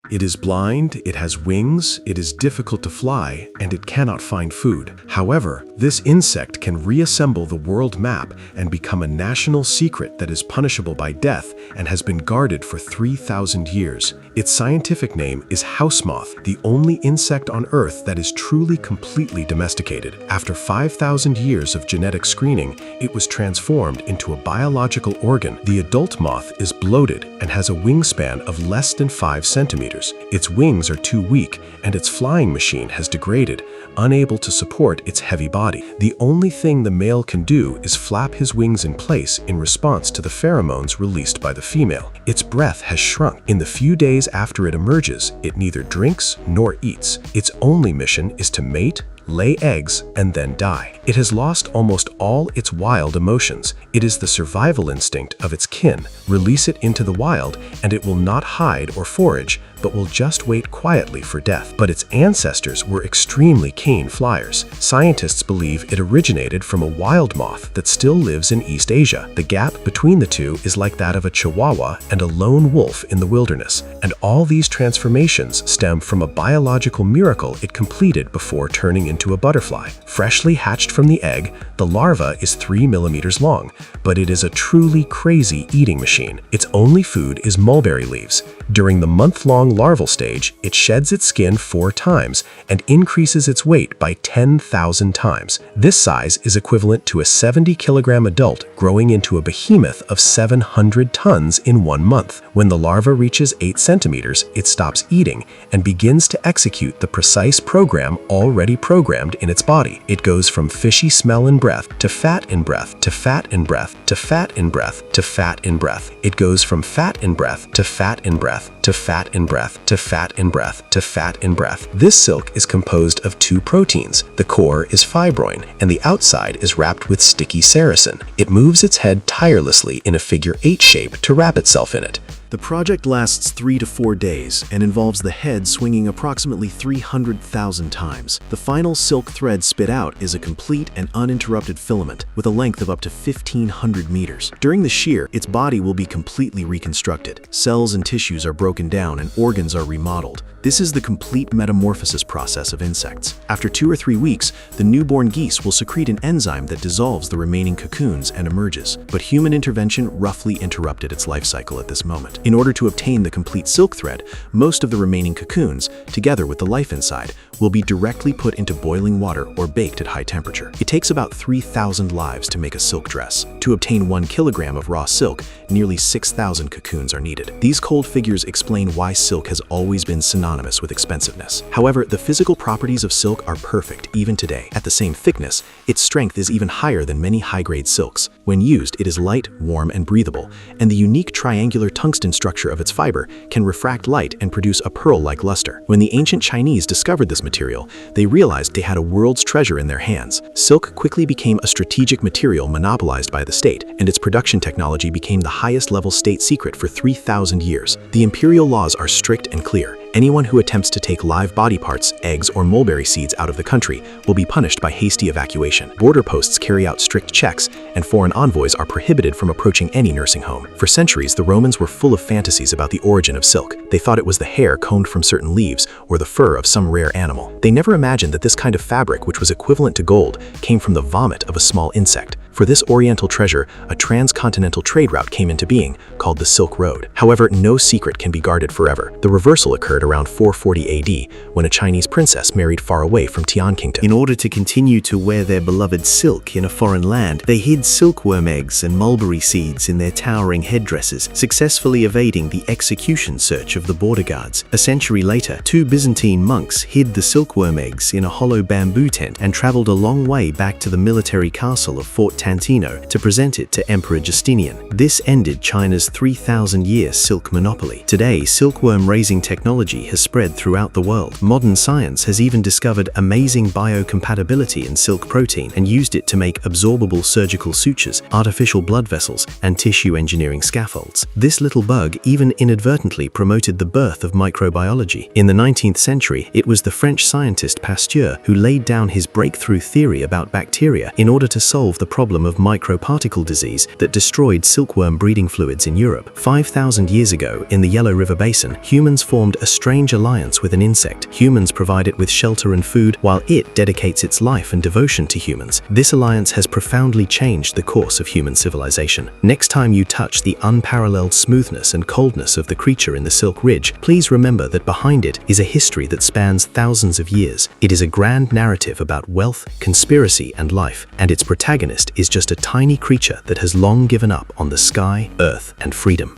It is blind, it has wings, it is difficult to fly, and it cannot find food. However, this insect can reassemble the world map and become a national secret that is punishable by death and has been guarded for 3,000 years. Its scientific name is house moth, the only insect on Earth that is truly completely domesticated. After 5,000 years of genetic screening, it was transformed into a biological organ. The adult moth is bloated and has a wingspan of less than 5 centimeters. Its wings are too weak, and its flying machine has degraded, unable to support its heavy body. The only thing the male can do is flap his wings in place in response to the pheromones released by the female. Its breath has shrunk. In the few days after it emerges, it neither drinks nor eats. Its only mission is to mate, lay eggs, and then die. It has lost almost all its wild emotions. It is the survival instinct of its kin. Release it into the wild, and it will not hide or forage, but will just wait quietly for death. But its ancestors were extremely keen flyers. Scientists believe it originated from a wild moth that still lives in East Asia. The gap between the two is like that of a chihuahua and a lone wolf in the wilderness, and all these transformations stem from a biological miracle it completed before turning into a butterfly. Freshly hatched from the egg, the larva is 3 millimeters long, but it is a truly crazy eating machine. Its only food is mulberry leaves. During the month-long larval stage, it sheds its skin 4 times and increases its weight by 10,000 times. This size is equivalent to a 70-kilogram adult growing into a behemoth of 700 tons in 1 month. When the larva reaches 8 centimeters, it stops eating and begins to execute the precise program already programmed in its body. It goes from fishy smell in breath to fat in breath to fat in breath to fat in breath to fat in breath. It goes from fat in breath to fat in breath to fat in breath to fat in breath to fat in breath. This silk is composed of 2 proteins. The core is fibroin, and the outside is wrapped with sticky sericin. It moves its head tirelessly in a figure 8 shape to wrap itself in it. The project lasts 3 to 4 days and involves the head swinging approximately 300,000 times. The final silk thread spit out is a complete and uninterrupted filament with a length of up to 1,500 meters. During the shear, its body will be completely reconstructed. Cells and tissues are broken down and organs are remodeled. This is the complete metamorphosis process of insects. After 2 or 3 weeks, the newborn geese will secrete an enzyme that dissolves the remaining cocoons and emerges. But human intervention roughly interrupted its life cycle at this moment. In order to obtain the complete silk thread, most of the remaining cocoons, together with the life inside, will be directly put into boiling water or baked at high temperature. It takes about 3,000 lives to make a silk dress. To obtain 1 kilogram of raw silk, nearly 6,000 cocoons are needed. These cold figures explain why silk has always been synonymous with expensiveness. However, the physical properties of silk are perfect even today. At the same thickness, its strength is even higher than many high-grade silks. When used, it is light, warm, and breathable, and the unique triangular tungsten structure of its fiber can refract light and produce a pearl-like luster. When the ancient Chinese discovered this material, they realized they had a world's treasure in their hands. Silk quickly became a strategic material monopolized by the state, and its production technology became the highest-level state secret for 3,000 years. The imperial laws are strict and clear. Anyone who attempts to take live body parts, eggs, or mulberry seeds out of the country will be punished by hasty evacuation. Border posts carry out strict checks, and foreign envoys are prohibited from approaching any nursing home. For centuries, the Romans were full of fantasies about the origin of silk. They thought it was the hair combed from certain leaves or the fur of some rare animal. They never imagined that this kind of fabric, which was equivalent to gold, came from the vomit of a small insect. For this oriental treasure, a transcontinental trade route came into being, called the Silk Road. However, no secret can be guarded forever. The reversal occurred around 440 AD, when a Chinese princess married far away from Tian Kingdom. In order to continue to wear their beloved silk in a foreign land, they hid silkworm eggs and mulberry seeds in their towering headdresses, successfully evading the execution search of the border guards. A century later, 2 Byzantine monks hid the silkworm eggs in a hollow bamboo tent and traveled a long way back to the military castle of Fort Tantino to present it to Emperor Justinian. This ended China's 3,000-year silk monopoly. Today, silkworm raising technology has spread throughout the world. Modern science has even discovered amazing biocompatibility in silk protein and used it to make absorbable surgical sutures, artificial blood vessels, and tissue engineering scaffolds. This little bug even inadvertently promoted the birth of microbiology. In the 19th century, it was the French scientist Pasteur who laid down his breakthrough theory about bacteria in order to solve the problem problem of microparticle disease that destroyed silkworm breeding fluids in Europe. 5,000 years ago, in the Yellow River Basin, humans formed a strange alliance with an insect. Humans provide it with shelter and food, while it dedicates its life and devotion to humans. This alliance has profoundly changed the course of human civilization. Next time you touch the unparalleled smoothness and coldness of the creature in the Silk Ridge, please remember that behind it is a history that spans thousands of years. It is a grand narrative about wealth, conspiracy, and life, and its protagonist is just a tiny creature that has long given up on the sky, earth, and freedom.